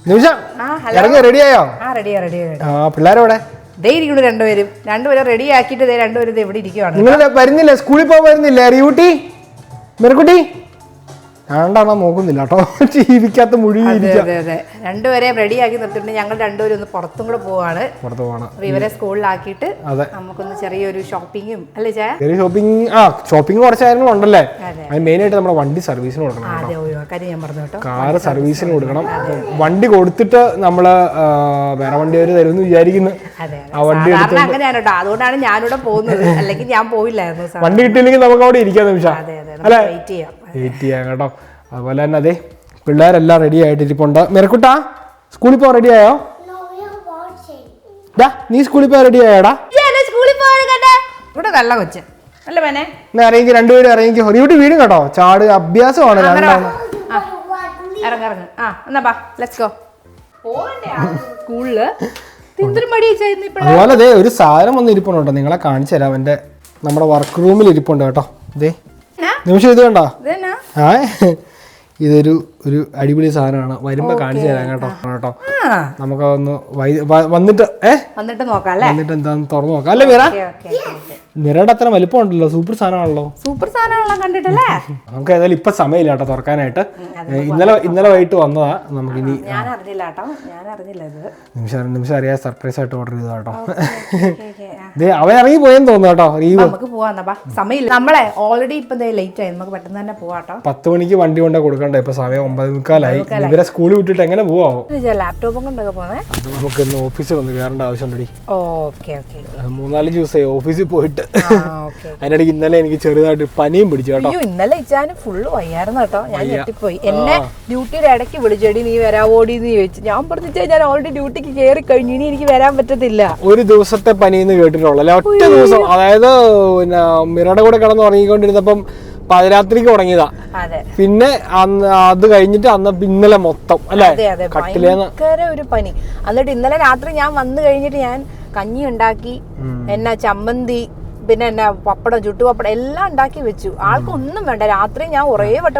നിമിഷ ഇറങ്ങി റെഡിയായോ? പിള്ളേരോടെ രണ്ടുപേരും റെഡി ആക്കിയിട്ട് രണ്ടുപേരും എവിടെ ഇരിക്കുവാണ്. നിങ്ങൾ വരുന്നില്ലേ? സ്കൂളിൽ പോകാൻ വരുന്നില്ലേ? റിയൂട്ടി, മെറുക്കുട്ടി രണ്ടെണ്ണം നോക്കുന്നില്ല കേട്ടോ. ജീവിക്കാത്ത മുഴുവൻ രണ്ടുപേരെ റെഡി ആക്കി നിർത്തിയിട്ട് ഞങ്ങൾ രണ്ടുപേരും ഒന്ന് പുറത്തും കൂടെ പോവാണ്. ഇവരെ സ്കൂളിലാക്കിയിട്ട് നമുക്കൊന്ന് ചെറിയൊരു ഷോപ്പിങ്ങും അല്ലേ ചേ? ഷോപ്പിംഗ് കുറച്ച് കാര്യങ്ങളും ഉണ്ടല്ലേ. മെയിൻ ആയിട്ട് നമ്മുടെ വണ്ടി സർവീസിന് കൊടുക്കണം. ഞാൻ പറഞ്ഞു കേട്ടോ, കാറ് സർവീസിന് കൊടുക്കണം. വണ്ടി കൊടുത്തിട്ട് നമ്മള് വേറെ വണ്ടി അവര് തരുമെന്ന് വിചാരിക്കുന്നു. ആ വണ്ടി അങ്ങനെയാണ് കേട്ടോ, അതുകൊണ്ടാണ് ഞാനിവിടെ പോകുന്നത്. അല്ലെങ്കിൽ ഞാൻ പോയില്ലായിരുന്നു. വണ്ടി കിട്ടിയില്ലെങ്കിൽ നമുക്ക് അവിടെ ഇരിക്കാം നിമിഷം, അല്ലെ? വെയിറ്റ് ചെയ്യാം കേട്ടോ. അതുപോലെ തന്നെ അതെ, പിള്ളേരെല്ലാം റെഡി ആയിട്ട് ഇരിപ്പുണ്ട്. മെറക്കുട്ടാ സ്കൂളിൽ പോകാൻ റെഡി ആയോ? നീ സ്കൂളിൽ പോകാൻ റെഡി ആയോടാ? ഇവിടെ നല്ല കൊച്ച് അല്ലേ മോനെ? ഇറങ്ങി, രണ്ടുപേരും ഇറങ്ങി. റിയൂട്ടി വീടും കേട്ടോ. ചാട് അഭ്യാസമാണ്. അതുപോലെ അതെ ഒരു സാധനം വന്ന് ഇരിപ്പുണ്ട് കേട്ടോ, നിങ്ങളെ കാണിച്ചു തരാം. എന്റെ നമ്മുടെ വർക്ക് റൂമിൽ ഇരിപ്പുണ്ട് കേട്ടോ. ഇതേ നിമിഷം ഇത് കണ്ടോ? ഇതൊരു അടിപൊളി സാധനമാണ്. വരുമ്പോ കാണിച്ചു തരാം കേട്ടോ. നമുക്കൊന്ന് വന്നിട്ട് നോക്കാം, എന്നിട്ട് എന്താന്ന് തുറന്നു നോക്കാം അല്ലേ മീറ? മിറയുടെ അത്ര വലിപ്പം ഉണ്ടല്ലോ. സൂപ്പർ സാധനമാണല്ലോ. കണ്ടിട്ടല്ലേ? നമുക്ക് ഏതായാലും ഇപ്പൊ സമയമില്ല കേട്ടോ തുറക്കാനായിട്ട്. ഇന്നലെ വൈകിട്ട് വന്നതാ. നമുക്ക് ഇനി നിമിഷം അറിയാതെ സർപ്രൈസ് ആയിട്ട് ഓർഡർ ചെയ്തതാ കേട്ടോ. അവൻ ഇറങ്ങി പോയെന്ന് തോന്നുന്നു കേട്ടോ. നമുക്ക് സമയമില്ല, നമ്മളെ ഓൾറെഡി ഇപ്പൊ ലേറ്റ് ആയി. നമുക്ക് പെട്ടെന്ന് തന്നെ പോവാട്ടോ. 10 മണിക്ക് വണ്ടി കൊണ്ട് കൊടുക്കണ്ടേ? ഇപ്പൊ സമയം 9:45. ഇവരെ സ്കൂളിൽ വിട്ടിട്ട് എങ്ങനെ പോവാമോ? ലാപ്ടോപ്പും കൊണ്ടൊക്കെ പോന്നെ. നമുക്ക് ഇന്ന് ഓഫീസിൽ വന്ന് കയറേണ്ട ആവശ്യമുണ്ടോ? 3-4 ദിവസമായി ഓഫീസിൽ പോയിട്ട്. അതിനിടയ്ക്ക് ഇന്നലെ എനിക്ക് ചെറുതായിട്ട് പനിയും പിടിച്ചു കേട്ടോ. ഇന്നലെ ഇച്ചാന് ഫുള്ള് വയ്യായിരുന്നു കേട്ടോ. ഞാൻ ഞെട്ടിപ്പോയി. എന്നെ ഡ്യൂട്ടിയുടെ ഇടയ്ക്ക് വിളിച്ചെടി നീ വരാവോടി എന്ന് ചോദിച്ചു. ഞാൻ പറഞ്ഞാൽ ഞാൻ ഓൾറെഡി ഡ്യൂട്ടിക്ക് കയറി കഴിഞ്ഞു, ഇനി എനിക്ക് വരാൻ പറ്റത്തില്ല. ഒരു ദിവസത്തെ പനിന്ന് കേട്ടിട്ടുള്ളൂ അല്ലെ? ഒറ്റ ദിവസം. അതായത് പിന്നെ മിറയുടെ കൂടെ കിടന്ന് ഉറങ്ങിക്കൊണ്ടിരുന്നപ്പം പാതിരാത്രിക്ക് തുടങ്ങിയതാ. പിന്നെ അത് കഴിഞ്ഞിട്ട് ഇന്നലെ മൊത്തം അല്ലെ ഭയങ്കര ഒരു പനി. എന്നിട്ട് ഇന്നലെ രാത്രി ഞാൻ വന്നു കഴിഞ്ഞിട്ട് ഞാൻ കഞ്ഞി ഉണ്ടാക്കി, എന്നാ ചമ്മന്തി, പിന്നെ എന്നാ പപ്പടം, ചുട്ടുപപ്പടം എല്ലാം ഉണ്ടാക്കി വെച്ചു. ആൾക്കൊന്നും വേണ്ട. രാത്രി ഞാൻ ഒരേ വട്ടം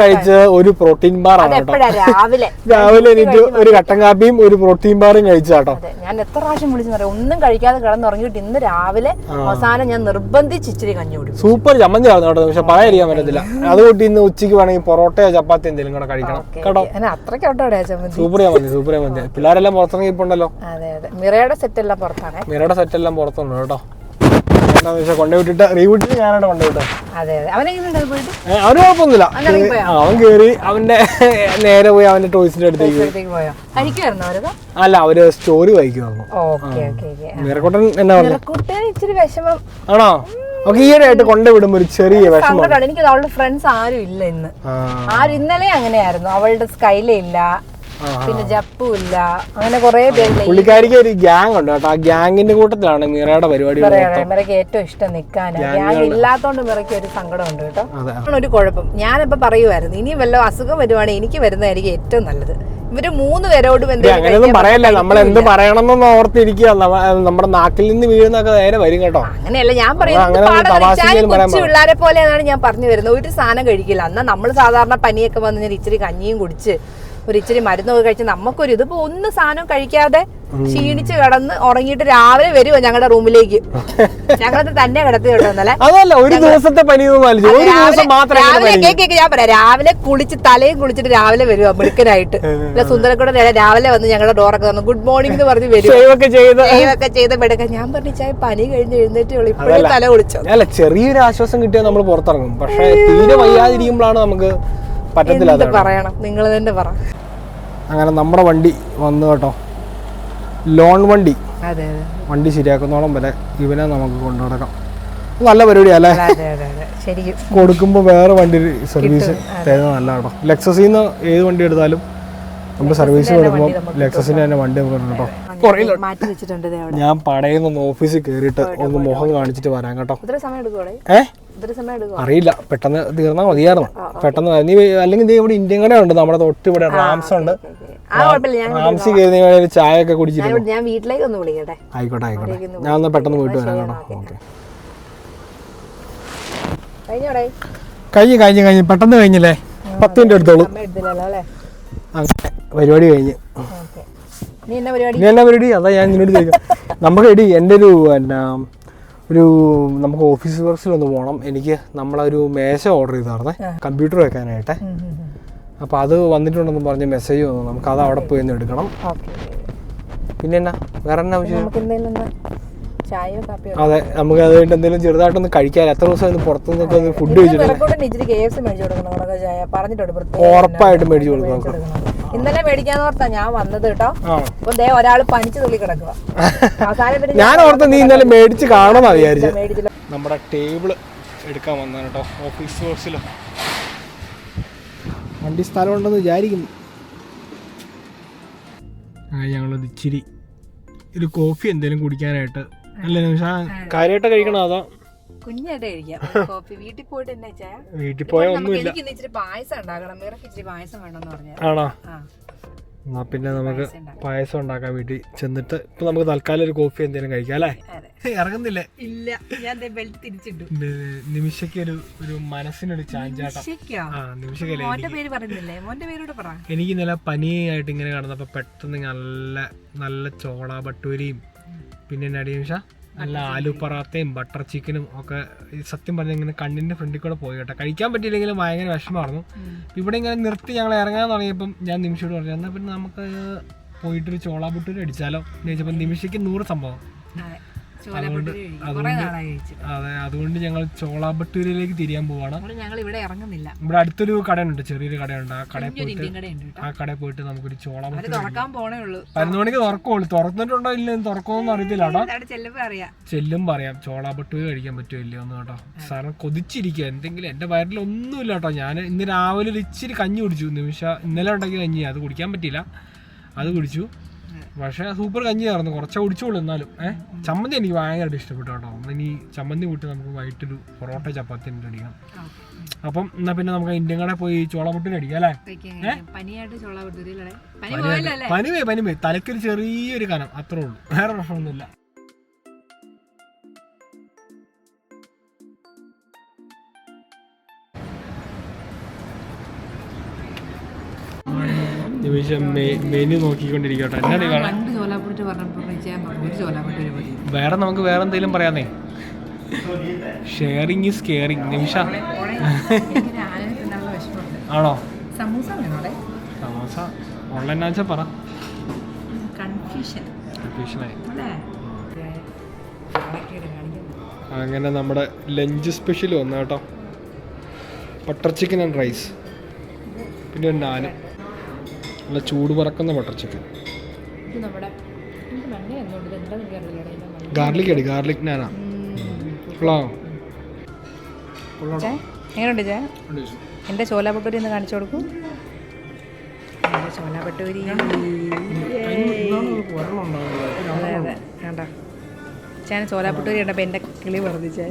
കഴിച്ച് ഒരു പ്രോട്ടീൻ ബാർ രാവിലെ എനിക്ക് ഒരു കട്ടൻ കാപ്പിയും ഒരു പ്രോട്ടീൻ ബാറും കഴിച്ചാട്ടോ. ഞാൻ എത്ര പ്രാവശ്യം വിളിച്ചു പറയാം, ഒന്നും കഴിക്കാതെ കിടന്നുറങ്ങിയിട്ട് ഇന്ന് രാവിലെ അവസാനം ഞാൻ നിർബന്ധിച്ച് ഇച്ചിരി കഞ്ഞി കുടിക്കും. സൂപ്പർ ചമ്മന്തി ആവുന്നു കേട്ടോ. പക്ഷെ പറയാൻ പറ്റത്തില്ല. അതുകൊണ്ട് ഇന്ന് ഉച്ചയ്ക്ക് വേണമെങ്കിൽ പൊറോട്ടയോ ചപ്പാത്തി എന്തെങ്കിലും കൂടെ കഴിക്കണം കേട്ടോ. അത്രയ്ക്ക് സൂപ്പർ ചമ്മന്തി. പിള്ളേരെല്ലാം പുറത്തിറങ്ങിപ്പോണ്ടല്ലോ. മിറയുടെ സെറ്റ് എല്ലാം പുറത്താണ്. മിറയുടെ സെറ്റ് എല്ലാം പുറത്തുണ്ട് കേട്ടോ. കൊണ്ടുവിട്ടിട്ട് റീവിട്ടിട്ട് ഞാനവിടെ കൊണ്ടുവിട്ടോ. അവന് കുഴപ്പമൊന്നുമില്ല. അവൻ കേറി അവന്റെ നേരെ പോയി അവന്റെ ടോയ്സിന്റെ അടുത്തേക്ക്. അല്ല, അവര് സ്റ്റോറി വായിക്കുമായിരുന്നു. മീറക്കുട്ടൻ എന്നാ പറഞ്ഞു? ആണോ? നമുക്ക് ഈയിടെയായിട്ട് കൊണ്ടുവിടുമ്പോ ഒരു ചെറിയ വിഷമം. എനിക്ക് അവളുടെ ഫ്രണ്ട്സ് ആരും ഇല്ല ഇന്ന്. ആരും ഇന്നലെ അങ്ങനെയായിരുന്നു. അവളുടെ സ്കൈല ഇല്ല, പിന്നെ ജപ്പും ഇല്ല, അങ്ങനെ കുറെ പേര്. പുള്ളിക്കാരിക്ക് ഒരു ഗ്യാങ് ഉണ്ട് കേട്ടോ. ആ ഗ്യാങ്ങിന്റെ കൂട്ടത്തിലാണ് മിറയുടെ പരിപാടി. മിറയ്ക്ക് ഏറ്റവും ഇഷ്ടം നിൽക്കാൻ. ഗ്യാങ് ഇല്ലാത്തോണ്ട് മിറയ്ക്ക് ഒരു സങ്കടം ഉണ്ട് കേട്ടോ. ഒരു കുഴപ്പം ഞാനിപ്പോ പറയുമായിരുന്നു, ഇനി വല്ല അസുഖം വരുവാണെങ്കിൽ എനിക്ക് വരുന്നതായിരിക്കും ഏറ്റവും നല്ലത്. ഇവര് 3 പേരോട് അങ്ങനെയൊന്നും പറയല്ല. നമ്മൾ എന്ത് പറയണമെന്ന് ഓർത്തിരിക്കുക. നമ്മുടെ നാട്ടിൽ നിന്ന് വീഴുന്നൊക്കെ നേരെ വരും കേട്ടോ. അങ്ങനെയല്ല ഞാൻ പറയുന്നത്. കൊച്ചു പിള്ളേരെ പോലെയാണ് ഞാൻ പറഞ്ഞു വരുന്നത്. ഒരു സാധനം കഴിക്കില്ല. എന്നാൽ നമ്മൾ സാധാരണ പനിയൊക്കെ വന്ന് ഞാൻ ഇച്ചിരി കഞ്ഞിയും കുടിച്ച് ഒരു ഇച്ചിരി മരുന്നൊക്കെ കഴിച്ച് നമുക്കൊരു ഇതിപ്പോ ഒന്ന് സാധനം കഴിക്കാതെ ക്ഷീണിച്ച് കിടന്ന് ഉറങ്ങിയിട്ട് രാവിലെ വരുമോ ഞങ്ങളുടെ റൂമിലേക്ക്. ഞങ്ങളത് തന്നെ കിടത്തി കിട്ടുന്നല്ലേ. ഞാൻ പറയാം, രാവിലെ കുളിച്ച് തലയും കുളിച്ചിട്ട് രാവിലെ വരുവാ മിടുക്കനായിട്ട്. സുന്ദരക്കൂടെ രാവിലെ വന്ന് ഞങ്ങളുടെ ഡോറൊക്കെ തന്നു ഗുഡ് മോർണിംഗ് എന്ന് പറഞ്ഞ് വരും. ചെയ്ത മിടുക്ക. ഞാൻ പറഞ്ഞു ചായ പനി കഴിഞ്ഞ് എഴുന്നേറ്റേ ഉള്ളൂ, ഇപ്പോഴേ തല കുളിച്ചോ. അല്ല, ചെറിയൊരു ആശ്വാസം കിട്ടിയാൽ നമ്മൾ പുറത്തിറങ്ങും. പക്ഷെ തീരെ വയ്യാതിരിക്കുമ്പോഴാണ് നമുക്ക് പറ്റത്തില്ല. പറയണം, നിങ്ങൾ തന്നെ പറ. അങ്ങനെ നമ്മുടെ വണ്ടി വന്നു കേട്ടോ. ലോൺ വണ്ടി ശരിയാക്കുന്നോളം വരെ ഇവനെ നമുക്ക് കൊണ്ടു നടക്കാം. നല്ല പരിപാടിയാ അല്ലേ? കൊടുക്കുമ്പോ വേറെ വണ്ടി സർവീസ് തരുന്നത് നല്ല കേട്ടോ. ലെക്സസിന്ന് ഏത് വണ്ടി എടുത്താലും നമുക്ക് സർവീസ് കൊടുക്കുമ്പോൾ ലെക്സസിന്റെ തന്നെ വണ്ടി കേട്ടോ. ഞാൻ പടയുന്ന ഓഫീസിൽ കയറിയിട്ട് ഒന്ന് മുഖം കാണിച്ചിട്ട് വരാൻ കേട്ടോ. അറിയില്ല, പെട്ടെന്ന് തീർന്നാൽ മതിയായിരുന്നു. പെട്ടെന്ന് നീ അല്ലെങ്കിൽ നീ ഇവിടെ ഇന്ത്യൻ കട ഉണ്ട് നമ്മുടെ തൊട്ട് ഇവിടെ. റാംസ് ഉണ്ട്. റാംസി കയറി ചായ ഒക്കെ കുടിച്ചിട്ട് ആയിക്കോട്ടെ. ഞാൻ ഒന്ന് പെട്ടെന്ന് പോയിട്ട് വരാം കേട്ടോ. ഓക്കെ, കഴിഞ്ഞു പെട്ടെന്ന് കഴിഞ്ഞില്ലേ? 10 മിനിറ്റ് എടുത്തോളൂ. പരിപാടി കഴിഞ്ഞ്. നീ എന്നാ പരിപാടി? നീ എന്നാ പരിപാടി? അതാ ഞാൻ നിന്നോട് ചോദിക്കാം. നമുക്ക് എടി എൻ്റെ ഒരു നമുക്ക് ഓഫീസ് വർക്സിലൊന്ന് പോകണം. എനിക്ക് നമ്മളൊരു മേശ ഓർഡർ ചെയ്തായിരുന്നേ, കമ്പ്യൂട്ടർ വെക്കാനായിട്ടെ. അപ്പോൾ അത് വന്നിട്ടുണ്ടെന്ന് പറഞ്ഞ് മെസ്സേജ് വന്നു. നമുക്ക് അത് അവിടെ പോയി ഒന്ന് എടുക്കണം. പിന്നെ എന്നാ വേറെ എന്നാ ആവശ്യം? അതെ, നമുക്ക് അതുകൊണ്ട് എന്തെങ്കിലും ചെറുതായിട്ടൊന്ന് കഴിക്കാൻ. എത്ര ദിവസം പുറത്തുനിന്നൊക്കെ ഫുഡ് കഴിച്ചിട്ടുണ്ട്. ഉറപ്പായിട്ടും മേടിച്ചു കൊടുക്കാം. ഇന്നലെ മേടിക്കാന്ന് ഓർത്താ ഞാൻ വന്നത് കേട്ടോ. അപ്പൊ ഒരാള് പനിച്ചു തുള്ളി കിടക്കുക. ഞാൻ ഓർത്ത നീ ഇന്നലെ മേടിച്ച് കാണുമെന്നാ വിചാരിച്ചു. നമ്മുടെ ടേബിള് എടുക്കാൻ വന്നാണ് കേട്ടോ ഓഫീസ് വർക്സിൽ. വണ്ടി സ്ഥലം ഉണ്ടെന്ന് വിചാരിക്കുന്നു. ഞങ്ങളത് ഇച്ചിരി ഒരു കോഫി എന്തെങ്കിലും കുടിക്കാനായിട്ട്. അല്ല കാര്യമായിട്ട് കഴിക്കണോ അതോ കുഞ്ഞായിട്ട് കഴിക്കാം? കോഫി വീട്ടിൽ പോയിട്ട് എന്നാ ചായ? വീട്ടിൽ പോയാൽ ഒന്നുമില്ല. ഇച്ചിരി പായസം ഉണ്ടാക്കണം. മിറക്ക് ഇച്ചിരി പായസം വേണമെന്ന് പറഞ്ഞു. ആണോ? എന്നാ പിന്നെ നമുക്ക് പായസം ഉണ്ടാക്കാൻ വീട്ടിൽ ചെന്നിട്ട് ഇപ്പൊ നമുക്ക് തൽക്കാലം ഒരു കോഫി എന്തെങ്കിലും കഴിക്കാം അല്ലേ? ഇറങ്ങുന്നില്ലേ? ഇല്ല, ഞാൻ ബെൽറ്റ് തിരിച്ചിട്ടു. നിമിഷയ്ക്ക് ഒരു മനസ്സിനൊരു ചാഞ്ചാട്ടം. എനിക്ക് ഇന്നലെ പനിയായിട്ട് ഇങ്ങനെ കിടന്നപ്പോ പെട്ടെന്ന് നല്ല നല്ല ചോള ഭട്ടൂരിയും പിന്നെ നിമിഷ നല്ല ആലു പറാത്തയും ബട്ടർ ചിക്കനും ഒക്കെ സത്യം പറഞ്ഞാൽ ഇങ്ങനെ കണ്ണിന്റെ ഫ്രണ്ടിൽ കൂടെ പോയി കേട്ടോ. കഴിക്കാൻ പറ്റിയില്ലെങ്കിലും ഭയങ്കര വിഷമമായിരുന്നു. ഇവിടെ ഇങ്ങനെ നിർത്തി ഞങ്ങൾ ഇറങ്ങാൻ തുടങ്ങിയപ്പം ഞാൻ നിമിഷയോട് പറഞ്ഞു എന്നാൽ പിന്നെ നമുക്ക് പോയിട്ടൊരു ചോള ഭട്ടൂരി അടിച്ചാലോ എന്ന് ചോദിച്ചപ്പോൾ നിമിഷയ്ക്ക് 100 സംഭവം. അതുകൊണ്ട് ഞങ്ങൾ ചോള ഭട്ടൂരിയിലേക്ക് തിരിയാൻ പോവാണ്. ഇവിടെ അടുത്തൊരു കടയുണ്ട്, ചെറിയൊരു കടയുണ്ട്. ആ കടയിൽ പോയിട്ട് നമുക്കൊരു ചോള ഭട്ടൂരി 11 മണിക്ക് തുറക്കുള്ളൂ. തുറന്നിട്ടുണ്ടോ ഇല്ലെന്ന് തുറക്കുമെന്ന് അറിയത്തില്ല കേട്ടോ. ചെല്ലും പറയാം ചോള ഭട്ടൂരി കഴിക്കാൻ പറ്റുമോ ഇല്ലയോ എന്ന് കേട്ടോ. സാറിന് കൊതിച്ചിരിക്കുക എന്തെങ്കിലും. എന്റെ വയറിൽ ഒന്നുമില്ല കേട്ടോ. ഞാൻ ഇന്ന് രാവിലെ ഒരു ഇച്ചിരി കഞ്ഞി കുടിച്ചു. നിമിഷ ഇന്നലെ ഉണ്ടാക്കിയ കഞ്ഞി, അത് കുടിക്കാൻ പറ്റിയില്ല, അത് കുടിച്ചു. പക്ഷേ സൂപ്പർ കഞ്ഞിയായിരുന്നു. കുറച്ചേ കുടിച്ചോളൂ. എന്നാലും ചമ്മന്തി എനിക്ക് ഭയങ്കരമായിട്ട് ഇഷ്ടപ്പെട്ടു കേട്ടോ. ഇനി ചമ്മന്തി കൂട്ടി നമുക്ക് വൈകിട്ടൊരു പൊറോട്ട ചപ്പാത്തി അടിക്കണം. അപ്പം എന്നാ പിന്നെ നമുക്ക് ഇന്ത്യൻ കടയിൽ പോയി ചോള ഭട്ടൂരി അടിക്കാം അല്ലേ? പനി തലക്കൊരു ചെറിയൊരു കനം, അത്രേ ഉള്ളൂ, വേറെ പ്രശ്നമൊന്നുമില്ല. മെനു നോക്കിക്കൊണ്ടിരിക്കട്ടെ. വേറെ നമുക്ക് വേറെ എന്തെങ്കിലും പറയാന്നേ. Sharing is caring. നിമിഷ ആണോ? സമൂസ ഓൺലൈൻ ആച്ചാ പറ. കൺഫ്യൂഷനായി. അങ്ങനെ നമ്മുടെ ലഞ്ച് സ്പെഷ്യൽ വന്നു കേട്ടോ. ബട്ടർ ചിക്കൻ ആൻഡ് റൈസ്, പിന്നെ ഒരു നാല് നല്ല ചൂട് പറക്കുന്ന ബട്ടർ ചിക്കൻ. ഗാർലിക് അടി, ഗാർലിക് നാനാ. എങ്ങനെയുണ്ട് ചേ? എൻ്റെ ചോല ഭട്ടൂരി ഒന്ന് കാണിച്ചു കൊടുക്കൂ. ചോല ഭട്ടൂരി വേണ്ട ചാൻ. ചോല ഭട്ടൂരി കണ്ടപ്പോൾ എൻ്റെ കിളി വർദ്ധിച്ചേ.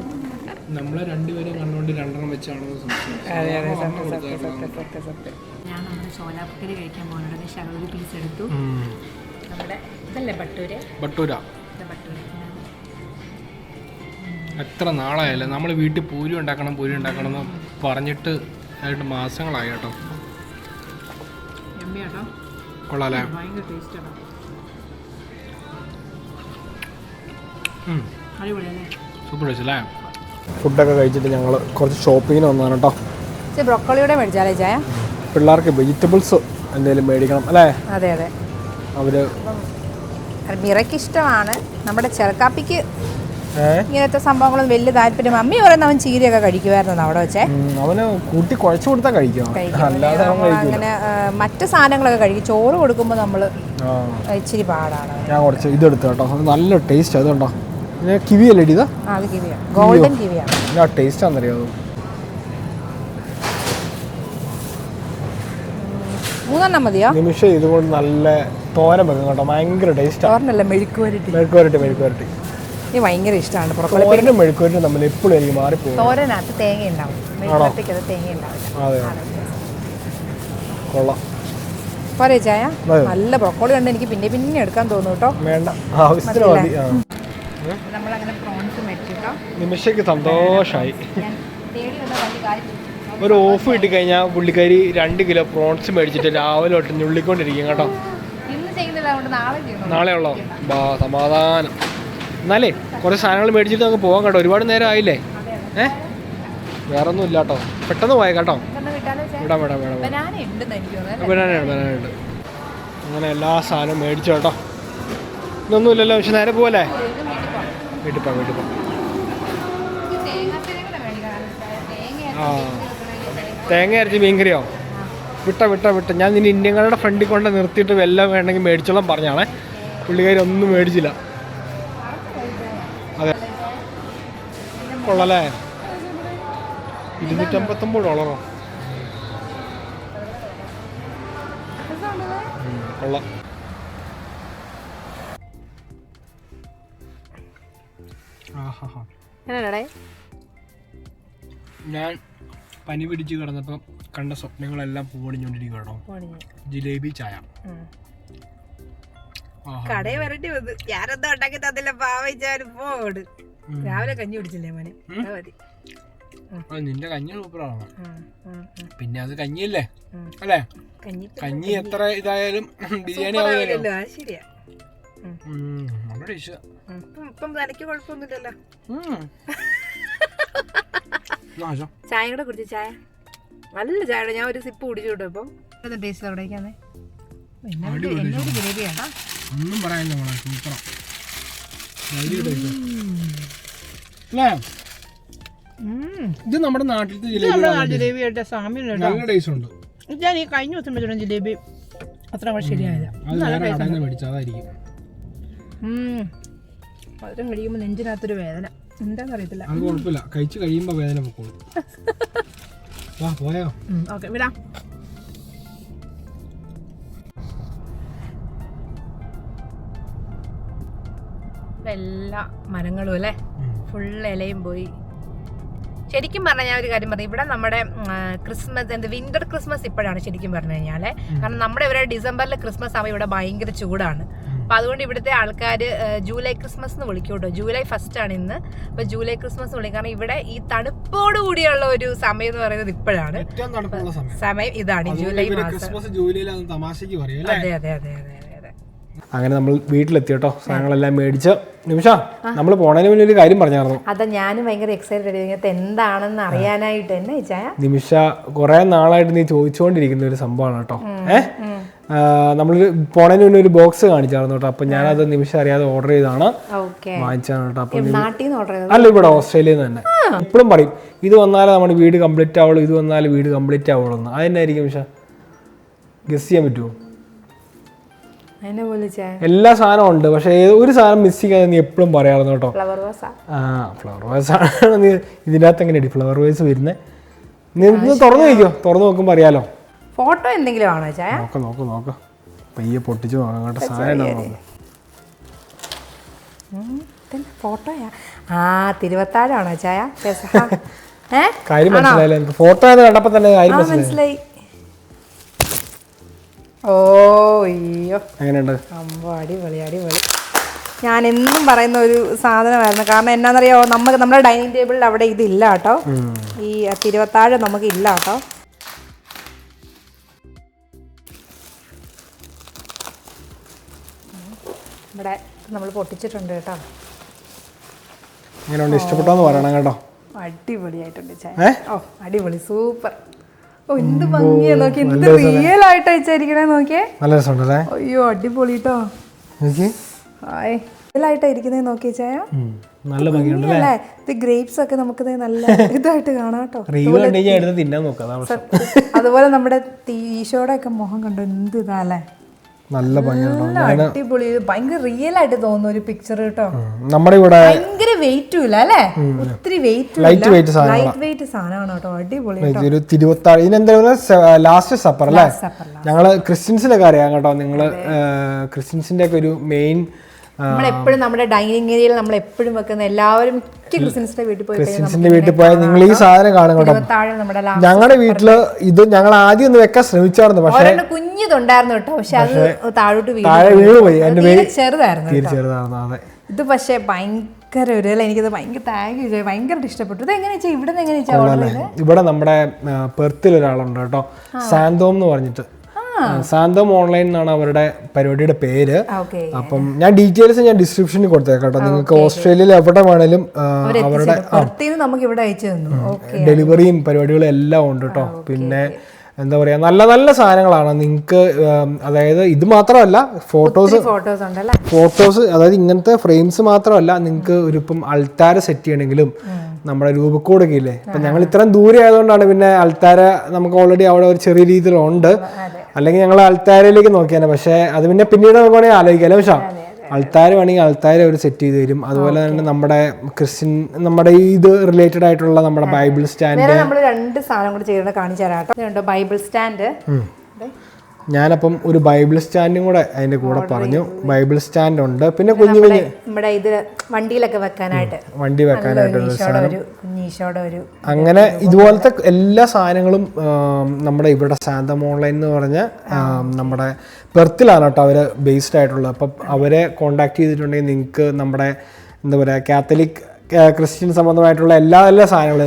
നമ്മളെ രണ്ടുപേരും കണ്ടുകൊണ്ട് രണ്ടെണ്ണം വെച്ചാണോ? അതെ അതെ, സത്യം സത്യം സത്യം സത്യം സത്യം. ഞാൻ നമ്മുടെ ചോല ഭട്ടൂരി കഴിക്കാൻ പോകുന്നുണ്ട്. ശകലൊരു പീസ് എടുത്തു. നമ്മുടെ ഇതല്ലേ ഭട്ടൂര്? ഭട്ടൂര. എത്ര നാളായല്ലേ നമ്മൾ വീട്ടിൽ പൂരി ഉണ്ടാക്കണം എന്ന് പറഞ്ഞിട്ട് ആയിട്ട് മാസങ്ങളായി കേട്ടോ. കൊള്ളാല്ലേ? സൂപ്പർ ടേസ്റ്റല്ലേ? ഫുഡൊക്കെ കഴിച്ചിട്ട് ഞങ്ങൾ കുറച്ച് ഷോപ്പിങ്ങിന് വന്നതാണ് കേട്ടോ. ബ്രോക്കോളിയുടെ മേടിച്ചാലേ ചായ? പിള്ളേർക്ക് വെജിറ്റബിൾസ് എന്തെങ്കിലും മേടിക്കണം അല്ലേ? അതെ അതെ. അവര് മിറയ്ക്ക് ഇഷ്ടമാണ്. നമ്മുടെ ചെറുക്കാപ്പിക്ക് ഇങ്ങനത്തെ സംഭവങ്ങളും വലിയ താല്പര്യം. മമ്മി പറയുന്ന അവൻ ചീരയൊക്കെ കഴിക്കുമായിരുന്നു അവിടെ വെച്ചേ. അവന് കൂട്ടി കുഴച്ചു കൊടുത്താൽ കഴിക്കും. അങ്ങനെ മറ്റു സാധനങ്ങളൊക്കെ കഴിക്കും. ചോറ് കൊടുക്കുമ്പോൾ നമ്മൾ ഇച്ചിരി പാടാണ്. ഞാൻ കുറച്ച് ഇതെടുത്തു കേട്ടോ. നല്ല ടേസ്റ്റ്. അതുകൊണ്ടോ കിവി അല്ലേ ഇതാ? അത് കിവിയാണ്, ഗോൾഡൻ കിവിയാണ്. എന്നാ ടേസ്റ്റ് ആണെന്നറിയാമോ? 3 മതിയോ? നിമിഷം ഇതുകൊണ്ട് നല്ല തോരൻ വെക്കും കേട്ടോ. ഭയങ്കര ടേസ്റ്റ്. തോരനല്ല, മെഴുക്കുവരട്ടി. ഭയങ്കര ഇഷ്ടമാണ്. തോരനും മെഴുക്കുവരട്ടും തമ്മിൽ എപ്പോഴും എനിക്ക് മാറിപ്പോകും. തോരനകത്ത് തേങ്ങ ഉണ്ടാവും, മെഴുക്കുവരട്ടിക്കകത്ത് തേങ്ങ ഉണ്ടാവില്ല. കൊള്ളാം. പോരെ ചായ? നല്ല ബ്രോക്കോളി ഉണ്ട്. എനിക്ക് പിന്നെ പിന്നെ എടുക്കാൻ തോന്നുന്നു കേട്ടോ. വേണ്ട, ആവശ്യത്തിന് മതി. നമ്മളങ്ങനെ പ്രോൺസ് മേടിച്ചിട്ടോ. നിമിഷയ്ക്ക് സന്തോഷമായി. ഒരു ഓഫ് കിട്ടിക്കഴിഞ്ഞാൽ പുള്ളിക്കാരി 2 കിലോ പ്രോൺസ് മേടിച്ചിട്ട് രാവിലെ തൊട്ട് ഞുള്ളിക്കൊണ്ടിരിക്കും കേട്ടോ. നാളെ ഉള്ളോ? സമാധാനം. എന്നാലേ കുറച്ച് സാധനങ്ങൾ മേടിച്ചിട്ട് നമുക്ക് പോകാം കേട്ടോ. ഒരുപാട് നേരം ആയില്ലേ? വേറെ ഒന്നും ഇല്ല കേട്ടോ. പെട്ടെന്ന് പോയാൽ കേട്ടോ. ബനാനയുണ്ട്. അങ്ങനെ എല്ലാ സാധനവും മേടിച്ചു കേട്ടോ. ഇതൊന്നുമില്ലല്ലോ. പക്ഷെ നേരെ പോവല്ലേ? വീട്ടിൽ പോവാം. ആ, തേങ്ങ അരച്ച് മീൻകറിയോ? വിട്ട ഞാൻ നിന്നെ ഇന്ത്യങ്ങളുടെ ഫ്രണ്ടിൽ കൊണ്ട് നിർത്തിയിട്ട് വല്ലതും വേണമെങ്കിൽ മേടിച്ചോളാം പറഞ്ഞാണേ. പുള്ളിക്കാരി ഒന്നും മേടിച്ചില്ല. അതെ, കൊള്ളല്ലേ? $259 കൊള്ളാം. ഞാൻ പനി പിടിച്ച് കിടന്നപ്പോൾ കണ്ട സ്വപ്നങ്ങളെല്ലാം പൂവണിഞ്ഞോണ്ടിരിക്കും കേട്ടോ. ജിലേബി ചായ കടയിൽ വരട്ടി വന്ന് ഞാനെന്താ ഉണ്ടാക്കി തന്നില്ല. പാവച്ചാലും പോട് രാവിലെ കഞ്ഞി കുടിച്ചില്ലേ മോനെ? മതി. നിന്റെ കഞ്ഞി സൂപ്പറാണ്. പിന്നെ അത് കഞ്ഞിയല്ലേ അല്ലേ? കഞ്ഞി എത്ര ഇതായാലും ബിരിയാണി ആവുമല്ലോ. ശരിയാ. ഇപ്പം തനിക്ക് കുഴപ്പമൊന്നുമില്ലല്ലോ. ചായ കൂടെ കുടിച്ചു. ചായ നല്ല ചായ. ഞാൻ ഒരു സിപ്പ് കുടിച്ചു കേട്ടോ. ഇപ്പം ടേസ്റ്റ് എവിടേക്കാന്നേ? എന്നോട് ജിലേബിയാണോ? ഒന്നും പറയാനില്ല മോളെ, സൂപ്പറാ. ഇത് നമ്മുടെ നാട്ടിലത്തെ ജിലേബിയായിട്ട് സാമ്യം നല്ല ടേസ്റ്റ് ഉണ്ട്. ഞാൻ ഈ കഴിഞ്ഞ ദിവസം വെച്ചിട്ടും ജിലേബി അത്ര ശരിയായില്ല. അതായിരിക്കും. മധുരം കഴിയുമ്പോൾ നെഞ്ചിനകത്തൊരു വേദന എന്താന്ന് അറിയത്തില്ല. അത് കുഴപ്പമില്ല, കഴിച്ച് കഴിയുമ്പോ വേദന പൊക്കോളും. വാ പോയോ? ഓക്കെ വിടാം. എല്ലാ മരങ്ങളും അല്ലേ ഫുള്ള് ഇലയും പോയി. ശരിക്കും പറഞ്ഞാൽ ഞാൻ ഒരു കാര്യം പറഞ്ഞു, ഇവിടെ നമ്മുടെ ക്രിസ്മസ് വിന്റർ ക്രിസ്മസ് ഇപ്പോഴാണ് ശരിക്കും പറഞ്ഞു കഴിഞ്ഞാൽ. കാരണം നമ്മുടെ ഇവിടെ ഡിസംബറിൽ ക്രിസ്മസ് ആവുമ്പോൾ ഇവിടെ ഭയങ്കര ചൂടാണ്. അപ്പൊ അതുകൊണ്ട് ഇവിടുത്തെ ആൾക്കാർ ജൂലൈ ക്രിസ്മസ് എന്ന് വിളിക്കും കേട്ടോ. ജൂലൈ 1 ആണ് ഇന്ന്. അപ്പൊ ജൂലൈ ക്രിസ്മസ് വിളിക്കും. കാരണം ഇവിടെ ഈ തണുപ്പോട് കൂടിയുള്ള ഒരു സമയം എന്ന് പറയുന്നത് ഇപ്പോഴാണ്. സമയം ഇതാണ് ജൂലൈ മാസം. അതെ അതെ അതെ അതെ. അങ്ങനെ നമ്മൾ വീട്ടിലെത്തി കേട്ടോ. സാധനങ്ങളെല്ലാം മേടിച്ച്. നിമിഷ, നമ്മൾ പോണതിന് മുന്നേ ഒരു കാര്യം പറഞ്ഞായിരുന്നു. അതാ ഞാനും ഭയങ്കര എക്സൈറ്റഡ് ഇങ്ങനത്തെ എന്താണെന്ന് അറിയാനായിട്ട്. എന്നെ നിമിഷ കുറെ നാളായിട്ട് നീ ചോദിച്ചുകൊണ്ടിരിക്കുന്ന ഒരു സംഭവമാണ് കേട്ടോ. നമ്മൾ പോണതിന് മുന്നേ ഒരു ബോക്സ് കാണിച്ചായിരുന്നു കേട്ടോ. അപ്പൊ ഞാനത് നിമിഷം അറിയാതെ ഓർഡർ ചെയ്താണ്, വാങ്ങിച്ചാണ് കേട്ടോ. അപ്പൊ അല്ല, ഇവിടെ ഓസ്ട്രേലിയയിൽ നിന്ന് തന്നെ. എപ്പോഴും പറയും ഇത് വന്നാലേ നമ്മുടെ വീട് കംപ്ലീറ്റ് ആവുള്ളൂ, ഇത് വന്നാലേ വീട് കംപ്ലീറ്റ് ആവുള്ളൂ എന്ന്. അതെന്നായിരിക്കും നിമിഷ? ഗസ് ചെയ്യാൻ പറ്റുമോ? എല്ലാ സാധനവും ഉണ്ട്, പക്ഷെ ഒരു സാധനം മിസ്സിങ് ആയി നീ എപ്പോഴും പറയാറുണ്ട് കേട്ടോ. ഫ്ലവർ വേസ് ആണ്. നീ ഇതിനകത്ത് എങ്ങനെയാണ് ഫ്ലവർ വേസ് വരുന്നത്? നീ തുറന്നു നോക്കിയോ? തുറന്നു നോക്കുമ്പോൾ അറിയാലോ. ഫോട്ടോ എന്തെങ്കിലും ആണോ? നോക്കാം പയ്യെ പൊട്ടിച്ചു നോക്കാം കേട്ടോ. സാധനം ഫോട്ടോയാ? തിരുവത്താഴാണോ ചായ? കാര്യം മനസ്സിലായില്ല എനിക്ക്. ഫോട്ടോ കണ്ടപ്പോ തന്നെ കാര്യം മനസ്സിലായി. ഓ അയ്യോ, എങ്ങനെയുണ്ട്? അടിപൊളി. ഞാൻ എന്നും പറയുന്ന ഒരു സാധനമായിരുന്നു. കാരണം എന്നാന്നറിയാമോ, നമ്മുടെ ഡൈനിങ് ടേബിളിൽ അവിടെ ഇതില്ല കേട്ടോ. ഈ തിരുവത്താഴം നമുക്ക് ഇല്ല കേട്ടോ. ഇവിടെ നമ്മൾ പൊട്ടിച്ചിട്ടുണ്ട് കേട്ടോ. ഇഷ്ടപ്പെട്ടോന്ന് പറയണം കേട്ടോ. അടിപൊളിയായിട്ടുണ്ട് ചായ. ഓ അടിപൊളി, സൂപ്പർ. ഓ എന്ത് ഭംഗിയാ നോക്കി, എന്ത് റിയൽ ആയിട്ട് വെച്ചായിരിക്കണേ നോക്കിയേ. നല്ല രസമുണ്ടല്ലേ? അയ്യോ അടിപൊളി കേട്ടോ. റിയൽ ആയിട്ടാ ഇരിക്കുന്നേ നോക്കിയ ചായ. നല്ല ഭംഗിയുണ്ടല്ലേ? ഇത് ഗ്രേപ്സ് ഒക്കെ നമുക്ക് നല്ല ഇതായിട്ട് കാണാം കേട്ടോ. അതുപോലെ നമ്മുടെ ഈശോയുടെ ഒക്കെ മുഖം കണ്ടോ, എന്ത് ഇതാല്ലേ. നല്ല അടിപൊളി, ഭയങ്കര റിയൽ ആയിട്ട് തോന്നുന്ന ഒരു പിക്ചർ കേട്ടോ. നമ്മുടെ ഇവിടെ ഭയങ്കര വെയിറ്റും ഇല്ല അല്ലേ? ഒത്തിരി ലൈറ്റ് വെയിറ്റ് സാധനമാണ് കേട്ടോ. അടിപൊളി. തിരുവത്താഴ് ഇതിനെന്താ ലാസ്റ്റ് സപ്പർ അല്ലേ? ഞങ്ങള് ക്രിസ്ത്യൻസിനൊക്കെ അറിയാം കേട്ടോ. നിങ്ങള് ക്രിസ്ത്യൻസിന്റെ ഒക്കെ ഒരു മെയിൻ നമ്മളെപ്പോഴും നമ്മുടെ ഡൈനിങ് ഏരിയയിൽ നമ്മൾ എപ്പോഴും വെക്കുന്ന എല്ലാവരും ക്രിസ്ത്യൻസിന്റെ വീട്ടിൽ പോയാൽ നിങ്ങൾ ഈ സാധനം കാണും കേട്ടോ. ഞങ്ങളുടെ വീട്ടില് ഇത് ഞങ്ങൾ ആദ്യം ഒന്ന് വെക്കാൻ ശ്രമിച്ചായിരുന്നു, പക്ഷേ കുഞ്ഞിതുണ്ടായിരുന്നു കേട്ടോ. പക്ഷെ അത് താഴോട്ട് വീണുപോയി. ചെറുതായിരുന്നു. അതെ. ഇത് പക്ഷെ ഭയങ്കര ഒരു അല്ല എനിക്കത് ഭയങ്കര താങ്ക് യു ഭയങ്കര ഇഷ്ടപ്പെട്ടു. ഇത് എങ്ങനെയാ വെച്ചാൽ ഇവിടെ നിന്ന് എങ്ങനെയാ ഓർഡർ ചെയ്തത്? ഇവിടെ നമ്മുടെ പെർത്തിൽ ഒരാളുണ്ട് കേട്ടോ, സാന്തോം എന്ന് പറഞ്ഞിട്ട്. സാന്തോം ഓൺലൈൻ എന്നാണ് അവരുടെ പരിപാടിയുടെ പേര്. അപ്പം ഞാൻ ഡീറ്റെയിൽസ് ഞാൻ ഡിസ്ക്രിപ്ഷനിൽ കൊടുത്തേക്കാം കേട്ടോ. നിങ്ങൾക്ക് ഓസ്ട്രേലിയയിൽ എവിടെ വേണേലും അവരുടെ ഡെലിവറിയും പരിപാടികളും എല്ലാം ഉണ്ട് കേട്ടോ. പിന്നെ എന്താ പറയാ, നല്ല നല്ല സാധനങ്ങളാണ് നിങ്ങൾക്ക്. അതായത് ഇത് മാത്രമല്ല, ഫോട്ടോസ് അതായത് ഇങ്ങനത്തെ ഫ്രെയിംസ് മാത്രമല്ല, നിങ്ങൾക്ക് ഒരു ഇപ്പം അൾത്താര സെറ്റ് ചെയ്യണമെങ്കിലും നമ്മുടെ രൂപക്കൂടൊക്കെ ഇല്ലേ, ഇപ്പം ഞങ്ങൾ ഇത്രയും ദൂരെ ആയതുകൊണ്ടാണ് പിന്നെ അൾത്താര നമുക്ക് ഓൾറെഡി അവിടെ ഒരു ചെറിയ രീതിയിലുണ്ട്. അല്ലെങ്കിൽ ഞങ്ങൾ അൾത്താരയിലേക്ക് നോക്കിയാണ്. പക്ഷേ അത് പിന്നെ പിന്നീട് നമുക്ക് വേണമെങ്കിൽ ആലോചിക്കാം. പക്ഷേ അൾത്താര വേണമെങ്കിൽ അൾത്താര അവർ സെറ്റ് ചെയ്ത് തരും. അതുപോലെ തന്നെ നമ്മുടെ ക്രിസ്ത്യൻ നമ്മുടെ ഇത് റിലേറ്റഡ് ആയിട്ടുള്ള നമ്മുടെ ബൈബിൾ സ്റ്റാൻഡ്, നമ്മൾ 2 സാധനം കൂടി ചെയ്ത് കാണിച്ചു തരാം. ബൈബിൾ സ്റ്റാൻഡ്, ഞാനപ്പം ഒരു ബൈബിൾ സ്റ്റാൻഡും കൂടെ അതിന്റെ കൂടെ പറഞ്ഞു. ബൈബിൾ സ്റ്റാൻഡ് ഉണ്ട്, പിന്നെ കുഞ്ഞു കുഞ്ഞു നമ്മുടെ ഇത് വണ്ടിയിലൊക്കെ വെക്കാനായിട്ട്, വണ്ടി വെക്കാനായിട്ടുള്ള സാധനം, ഒരു അങ്ങനെ ഇതുപോലത്തെ എല്ലാ സാധനങ്ങളും നമ്മുടെ ഇവിടെ സാന്തം ഓൺലൈൻ എന്ന് പറഞ്ഞ നമ്മുടെ പെർത്തിലാണ് കേട്ടോ അവര് ബേസ്ഡ് ആയിട്ടുള്ളത്. അപ്പം അവരെ കോണ്ടാക്ട് ചെയ്തിട്ടുണ്ടെങ്കിൽ നിങ്ങൾക്ക് നമ്മുടെ എന്താ പറയുക കാത്തലിക് ക്രിസ്ത്യൻ സംബന്ധമായിട്ടുള്ള എല്ലാ സാധനങ്ങളും,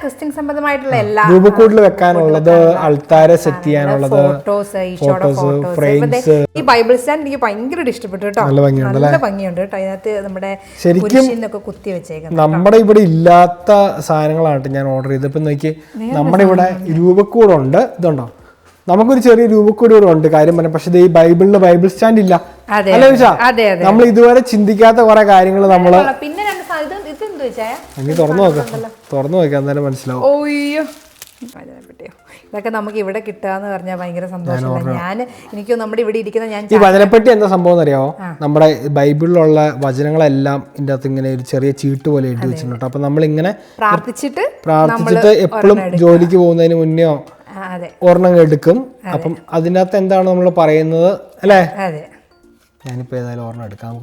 ക്രിസ്ത്യൻ സംബന്ധമായിട്ടുള്ള എല്ലാ രൂപക്കൂട്ടിൽ വെക്കാനുള്ളത്, അൾത്താര സെറ്റ് ചെയ്യാനുള്ളത്, ഫോട്ടോസ്, ഫ്രെയിംസ്. ഈ ബൈബിൾ സ്റ്റാൻഡ് എനിക്ക് ഭയങ്കര ഇഷ്ടപ്പെട്ടു കേട്ടോ. നല്ല ഭംഗിയുണ്ട് കേട്ടോ. അതിനകത്ത് നമ്മുടെ ശരിക്കും കുത്തി വെച്ചേക്കുന്നത് നമ്മുടെ ഇവിടെ ഇല്ലാത്ത സാധനങ്ങളാണ് ഞാൻ ഓർഡർ ചെയ്തത്. ഇപ്പൊ നോക്കി, നമ്മുടെ ഇവിടെ രൂപക്കൂടുണ്ട്, ഇതുണ്ടോ, നമുക്കൊരു ചെറിയ രൂപക്കൂട് ഇവിടെ ഉണ്ട് കാര്യം പറഞ്ഞ. പക്ഷെ ഈ ബൈബിളിന് ബൈബിൾ സ്റ്റാൻഡ് ഇല്ല. അല്ലേ വെച്ചാ നമ്മൾ ഇതുവരെ ചിന്തിക്കാത്ത കുറെ കാര്യങ്ങൾ നമ്മള് ഇനി തുറന്നു നോക്കാം, എന്നാലും മനസ്സിലാവും. ഇതൊക്കെ നമുക്ക് ഇവിടെ കിട്ടാന്ന് പറഞ്ഞാൽ ഭയങ്കര സന്തോഷമാണ്. എനിക്ക് നമ്മുടെ ഇവിടെ ഇരിക്കുന്ന ഈ വചനപ്പെട്ടി എന്താ സംഭവം എന്നറിയാമോ? നമ്മുടെ ബൈബിളിലുള്ള വചനങ്ങളെല്ലാം ഇതിന്റെ അകത്ത് ഇങ്ങനെ ഒരു ചെറിയ ചീട്ട് പോലെ എഴുതി വെച്ചിട്ടുണ്ട്. അപ്പൊ നമ്മളിങ്ങനെ പ്രാർത്ഥിച്ചിട്ട് എപ്പോഴും ജോലിക്ക് പോകുന്നതിന് മുന്നെയോ ഒരെണ്ണം എടുക്കും. അപ്പം അതിനകത്ത് എന്താണ് നമ്മൾ പറയുന്നത് അല്ലേ? ഞാനിപ്പോ ഏതായാലും ഒരെണ്ണം എടുക്കാം.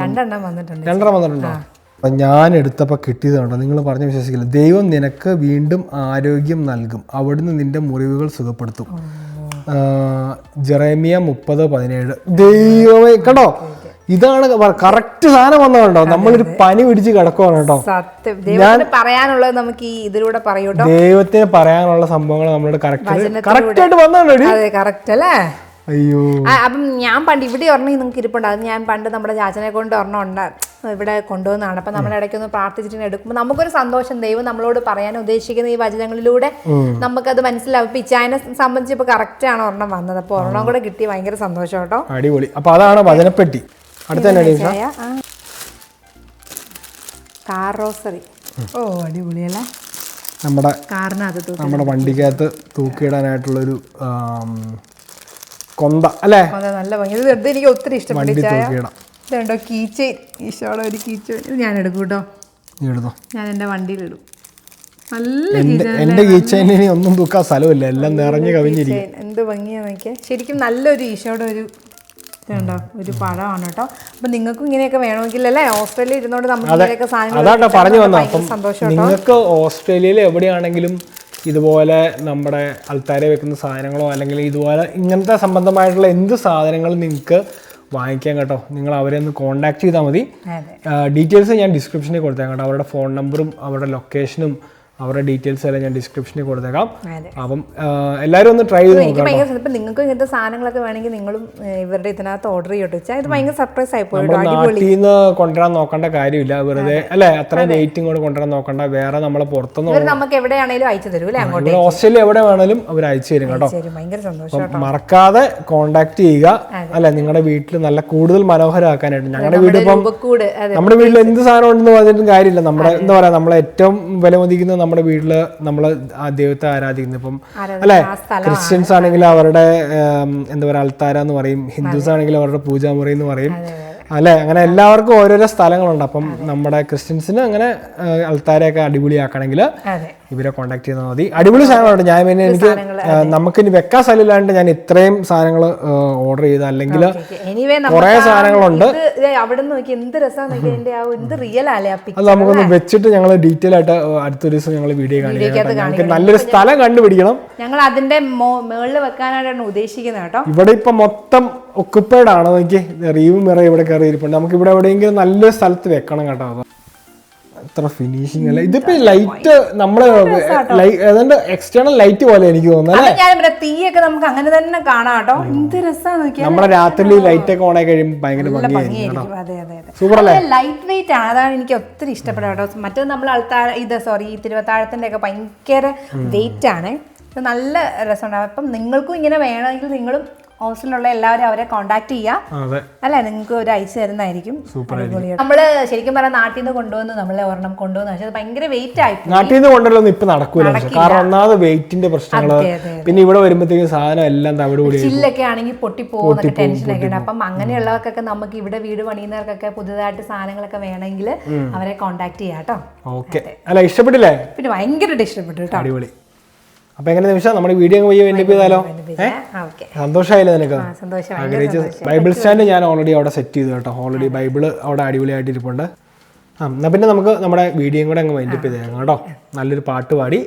രണ്ടെണ്ണം വന്നിട്ടുണ്ടോ? അപ്പം ഞാൻ എടുത്തപ്പോൾ കിട്ടിയതുണ്ടോ, നിങ്ങൾ പറഞ്ഞ് വിശ്വസിക്കില്ല. ദൈവം നിനക്ക് വീണ്ടും ആരോഗ്യം നൽകും, അവിടുന്ന് നിന്റെ മുറിവുകൾ സുഖപ്പെടുത്തും. ജെറേമിയ 30:17. ദൈവമേ, കേട്ടോ, ഇതാണ് കറക്റ്റ് സാധനം വന്നതുണ്ടോ. നമ്മളൊരു പനി പിടിച്ച് കിടക്കുവാണ് കേട്ടോ. ഞാൻ പറയാനുള്ളത് നമുക്ക് ഈ ഇതിലൂടെ പറയൂട്ടോ. ദൈവത്തിന് പറയാനുള്ള സംഭവങ്ങൾ നമ്മളോട് കറക്റ്റ് ആയിട്ട് വന്നതുണ്ടോ? കറക്റ്റ് അല്ലേ? അയ്യോ, അപ്പം ഞാൻ പണ്ട് ഇവിടെ ഒരെണ്ണം നിങ്ങൾക്ക് ഇരിപ്പുണ്ട്. അത് ഞാൻ പണ്ട് നമ്മുടെ ചാച്ചനെ കൊണ്ട് ഒരെണ്ണം ഇവിടെ കൊണ്ടുവന്നതാണ്. അപ്പം നമ്മൾ ഇടയ്ക്കൊന്ന് പ്രാർത്ഥിച്ചിട്ട് എടുക്കുമ്പോൾ നമുക്കൊരു സന്തോഷം. ദൈവം നമ്മളോട് പറയാൻ ഉദ്ദേശിക്കുന്ന ഈ വചനങ്ങളിലൂടെ നമുക്കത് മനസ്സിലാവും. ഇപ്പൊ ഇച്ചായനെ സംബന്ധിച്ച് ഇപ്പൊ കറക്റ്റ് ആണ് ഒരെണ്ണം വന്നത്. അപ്പൊ ഒരെണ്ണം കൂടെ കിട്ടി, ഭയങ്കര സന്തോഷം കേട്ടോ. അടിപൊളി. അപ്പൊ അതാണ് വചനപ്പെട്ടി. Car rosary. ഓ, അടിപൊളിയല്ലേ? നമ്മുടെ കാറിനകത്ത് നമ്മുടെ വണ്ടിക്കകത്ത് തൂക്കിയിടാനായിട്ടുള്ളൊരു കൊന്ത അല്ലേ? നല്ല ഭംഗി. ഇത് എനിക്ക് ഒത്തിരി ഇഷ്ടപ്പെട്ടു. ഇതുണ്ടോ കീച്ചെയിൻ, ഈശോടെ ഒരു കീച്ചെയിൻ. ഇത് ഞാൻ എടുക്കും കേട്ടോ. ഞാൻ എൻ്റെ വണ്ടിയിലിടും. എന്റെ കീച്ചെയിനിന് ഒന്നും തൂക്കാൻ സ്ഥലമില്ല, എല്ലാം നിറഞ്ഞു കവിഞ്ഞിരിക്കും. എന്ത് ഭംഗിയാ നോക്കിയാൽ. ശരിക്കും നല്ലൊരു ഈശോയുടെ ഒരു ഇതുണ്ടോ, ഒരു പഴമാണ് കേട്ടോ. അപ്പൊ നിങ്ങൾക്കും ഇങ്ങനെയൊക്കെ വേണമെങ്കിൽ അല്ലേ, ഓസ്ട്രേലിയ ഇരുന്നോണ്ട് നമുക്ക് ഇങ്ങനെയൊക്കെ സാധനങ്ങൾ പറഞ്ഞു വന്നു. സന്തോഷം. നിങ്ങൾക്ക് ഓസ്ട്രേലിയയിൽ എവിടെയാണെങ്കിലും ഇതുപോലെ നമ്മുടെ അൾത്താര വെക്കുന്ന സാധനങ്ങളോ അല്ലെങ്കിൽ ഇതുപോലെ ഇങ്ങനത്തെ സംബന്ധമായിട്ടുള്ള എന്ത് സാധനങ്ങളും നിങ്ങൾക്ക് വാങ്ങിക്കാം കേട്ടോ. നിങ്ങൾ അവരെ ഒന്ന് കോൺടാക്ട് ചെയ്താൽ മതി. ഡീറ്റെയിൽസ് ഞാൻ ഡിസ്ക്രിപ്ഷനിൽ കൊടുത്തേക്കാം കേട്ടോ. അവരുടെ ഫോൺ നമ്പറും അവരുടെ ലൊക്കേഷനും അവരുടെ ഡീറ്റെയിൽസ് എല്ലാം ഞാൻ ഡിസ്ക്രിപ്ഷനിൽ കൊടുത്തേക്കാം. അപ്പം എല്ലാവരും ഒന്ന് ട്രൈ ചെയ്ത് നോക്കാം. ഇപ്പം നിങ്ങൾക്ക് ഇങ്ങനത്തെ സാധനങ്ങളൊക്കെ വേണമെങ്കിൽ നിങ്ങളും ഇവരുടെ ഇതിനകത്ത് ഓർഡർ ചെയ്യട്ടോ. ഇത് ഭയങ്കര സർപ്രൈസ് ആയിപ്പോയി. നാട്ടിൽ നിന്ന് കൊണ്ടുവരാൻ നോക്കേണ്ട കാര്യമില്ല, വെറുതെ അല്ലെ, അത്രയും വെയിറ്റും കൂടെ കൊണ്ടുവരാൻ നോക്കണ്ട. വേറെ നമ്മളെ പുറത്തുനിന്ന് നമുക്ക് എവിടെയാണെങ്കിലും അയച്ചു തരും അല്ലേ? അങ്ങോട്ട് ഓസ്ട്രേലിയ എവിടെ വേണേലും അവർ അയച്ചു തരും കേട്ടോ. ഭയങ്കര സന്തോഷം. മറക്കാതെ കോൺടാക്ട് ചെയ്യുക അല്ലെ, നിങ്ങളുടെ വീട്ടിൽ നല്ല കൂടുതൽ മനോഹരമാക്കാനായിട്ട്. ഞങ്ങളുടെ വീട് ഇപ്പം നമ്മുടെ വീട്ടിൽ എന്ത് സാധനം ഉണ്ടെന്ന് പറഞ്ഞിട്ടും കാര്യമില്ല. നമ്മുടെ എന്താ പറയാ, നമ്മളെ ഏറ്റവും വിലമതിക്കുന്നത് നമ്മുടെ വീട്ടില് നമ്മള് ആ ദൈവത്തെ ആരാധിക്കുന്നു. ഇപ്പം അല്ലെ, ക്രിസ്ത്യൻസ് ആണെങ്കിൽ അവരുടെ എന്താ പറയാ അൾത്താര എന്ന് പറയും, ഹിന്ദുസ് ആണെങ്കിൽ അവരുടെ പൂജാമുറി എന്ന് പറയും അല്ലെ. അങ്ങനെ എല്ലാവർക്കും ഓരോരോ സ്ഥലങ്ങളുണ്ട്. അപ്പം നമ്മുടെ ക്രിസ്ത്യൻസിന് അങ്ങനെ അൾത്താരയൊക്കെ അടിപൊളിയാക്കണമെങ്കിൽ ഇവരെ കോൺടാക്ട് ചെയ്താൽ മതി. അടിപൊളി സാധനങ്ങളുണ്ട്. ഞാൻ പിന്നെ എനിക്ക് നമുക്കിനി വെക്കാൻ സ്ഥലമില്ലാണ്ട് ഞാൻ ഇത്രയും സാധനങ്ങൾ ഓർഡർ ചെയ്ത, അല്ലെങ്കിൽ കുറെ സാധനങ്ങളുണ്ട്. അത് നമുക്കൊന്ന് വെച്ചിട്ട് ഞങ്ങൾ ഡീറ്റെയിൽ ആയിട്ട് അടുത്തൊരു ദിവസം ഞങ്ങൾ വീഡിയോ കാണിക്കാം. ഞങ്ങൾക്ക് നല്ലൊരു സ്ഥലം കണ്ടുപിടിക്കണം. ഞങ്ങൾ അതിന്റെ മുകളിൽ വെക്കാനായിട്ടാണ് ഉദ്ദേശിക്കുന്നത് കേട്ടോ. ഇവിടെ ഇപ്പൊ മൊത്തം ഒക്കുപ്പേഡ് ആണോ എനിക്ക് റീവും മിറ ഇവിടെ കയറി ഇരിപ്പുണ്ട്. നമുക്ക് ഇവിടെ എവിടെയെങ്കിലും നല്ലൊരു സ്ഥലത്ത് വെക്കണം കേട്ടോ. അത് അത്ര ഫിനിഷിംഗ് അല്ല. ഇതിപ്പോ ലൈറ്റ് നമ്മള് ഏതാണ്ട് എക്സ്റ്റേണൽ ലൈറ്റ് പോലെ എനിക്ക് തോന്നുന്നത്. തീയൊക്കെ നമുക്ക് അങ്ങനെ തന്നെ കാണാം കേട്ടോ. എന്ത് രസമാണ് നമ്മുടെ രാത്രി ലൈറ്റ് ഒക്കെ ഓണായി കഴിയുമ്പോൾ ഭയങ്കര ഭംഗിയായിരിക്കും. സൂപ്പർ അല്ലേ? ലൈറ്റ് വെയിറ്റ് ആണ്, അതാണ് എനിക്ക് ഒത്തിരി ഇഷ്ടപ്പെട്ടത് കേട്ടോ. മറ്റേത് നമ്മൾ തിരുവത്താഴത്തിന്റെ ഒക്കെ ഭയങ്കര വെയിറ്റ് ആണ്. നല്ല രസമുണ്ടാവും. അപ്പം നിങ്ങൾക്കും ഇങ്ങനെ വേണമെങ്കിൽ നിങ്ങളും ഹോസ്റ്റലിലുള്ള എല്ലാവരും അവരെ കോണ്ടാക്ട് ചെയ്യാം. അല്ലെ, നിങ്ങൾക്ക് ഒരു അയച്ചു തരുന്നതായിരിക്കും. നമ്മള് ശരിക്കും പറയാം നാട്ടിൽ നിന്ന് കൊണ്ടുവന്ന് നമ്മളെ ഒരെണ്ണം കൊണ്ടുവന്ന് പക്ഷെ ഭയങ്കര വെയിറ്റ് ആയി. നാട്ടിൽ നിന്ന് കൊണ്ടുവരൊന്നും ഇപ്പൊ നടക്കൂല. കാരണം ഒന്നാമത് വെയിറ്റിന്റെ പ്രശ്നങ്ങള്, പിന്നെ ഇവിടെ വരുമ്പോഴത്തേക്കും സാധനം എല്ലാം ചില്ലൊക്കെ ആണെങ്കിൽ പൊട്ടിപ്പോകുന്ന ടെൻഷനൊക്കെ ഉണ്ട്. അപ്പം അങ്ങനെയുള്ളവർക്കൊക്കെ നമുക്ക് ഇവിടെ വീട് പണിയുന്നവർക്കൊക്കെ പുതുതായിട്ട് സാധനങ്ങളൊക്കെ വേണമെങ്കിൽ അവരെ കോണ്ടാക്ട് ചെയ്യാം കേട്ടോ. ഓക്കെ. അല്ല, ഇഷ്ടപ്പെട്ടില്ലേ? പിന്നെ ഭയങ്കരമായിട്ട് ഇഷ്ടപ്പെട്ടു കേട്ടോ. അടിപൊളി. അപ്പൊ എങ്ങനെ നിമിഷം നമ്മുടെ വീഡിയോ ചെയ്താലോ? സന്തോഷമായില്ലേ നിനക്ക്? ആഗ്രഹിച്ച് ബൈബിൾ സ്റ്റാൻഡ് ഞാൻ ഓൾറെഡി അവിടെ സെറ്റ് ചെയ്തു കേട്ടോ. ഓൾറെഡി ബൈബിള് അവിടെ അടിപൊളിയായിട്ട് ഇരിപ്പുണ്ട്. എന്നാ പിന്നെ നമുക്ക് നമ്മുടെ വീഡിയോയും കൂടെ അങ്ങ് വൈൻഡപ്പ് ചെയ്തേക്കാം കേട്ടോ. നല്ലൊരു പാട്ട് പാടി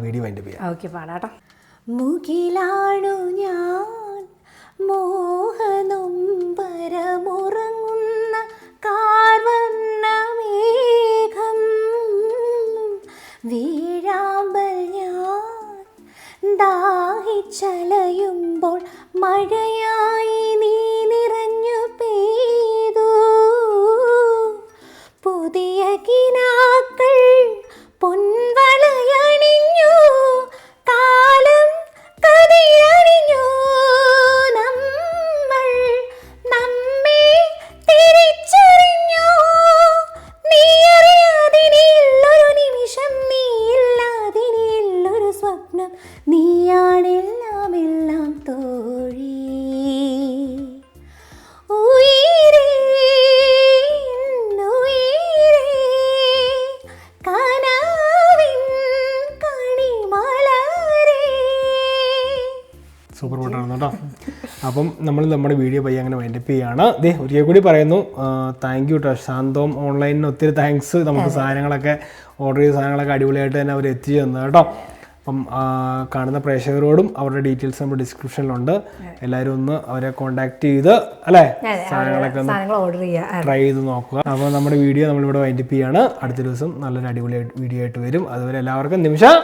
വീഡിയോ വൈൻഡപ്പ് ചെയ്യാം. ഓക്കെ, പാടാട്ടോ. മുകിലാണു ഞാൻ മോഹനൊമ്പരമുറങ്ങുന്ന കാർവർണ്ണ മേഘം, വീഴാമ്പൽ ഞാൻ ദാഹിച്ചലയുമ്പോൾ മഴയായി നീ നിറഞ്ഞു പെയ്തു. പുതിയ കിനാക്കൾ പൊൻവളയണിഞ്ഞു, കാലം കതിരണിഞ്ഞു. നമ്മൾ നമ്മെ തിരിച്ചറിഞ്ഞു. നീ അറിയാതിനില്ലൊരു നിമിഷം, നീ ഇല്ലാതിനില്ലൊരു സ്വപ്നം, നീയാണെല്ലാം എല്ലാം തോഴി. ഉയിരേ ഉയിരേ കനവിൻ കണിമലരേ. സൂപ്പർ പാട്ടാണ് കേട്ടോ. അപ്പം നമ്മൾ നമ്മുടെ വീഡിയോ പയ്യെ അങ്ങനെ വൈൻഡപ്പ് ചെയ്യാണ്. ഒരിക്കൽ കൂടി പറയുന്നു, താങ്ക് യു കേട്ടോ. ശാന്തവും ഓൺലൈനിന് ഒത്തിരി താങ്ക്സ്. നമുക്ക് സാധനങ്ങളൊക്കെ ഓർഡർ ചെയ്ത സാധനങ്ങളൊക്കെ അടിപൊളിയായിട്ട് തന്നെ അവർ എത്തിച്ചു തന്നു കേട്ടോ. അപ്പം കാണുന്ന പ്രേക്ഷകരോടും അവരുടെ ഡീറ്റെയിൽസ് നമ്മുടെ ഡിസ്ക്രിപ്ഷനിലുണ്ട്. എല്ലാവരും ഒന്ന് അവരെ കോണ്ടാക്ട് ചെയ്ത് അല്ലേ സാധനങ്ങളൊക്കെ ഒന്ന് ട്രൈ ചെയ്ത് നോക്കുക. അപ്പോൾ നമ്മുടെ വീഡിയോ നമ്മളിവിടെ വൈൻഡപ്പ് ചെയ്യാണ്. അടുത്ത ദിവസം നല്ലൊരു അടിപൊളിയായിട്ട് വീഡിയോ ആയിട്ട് വരും. അതുവരെ എല്ലാവർക്കും നിമിഷം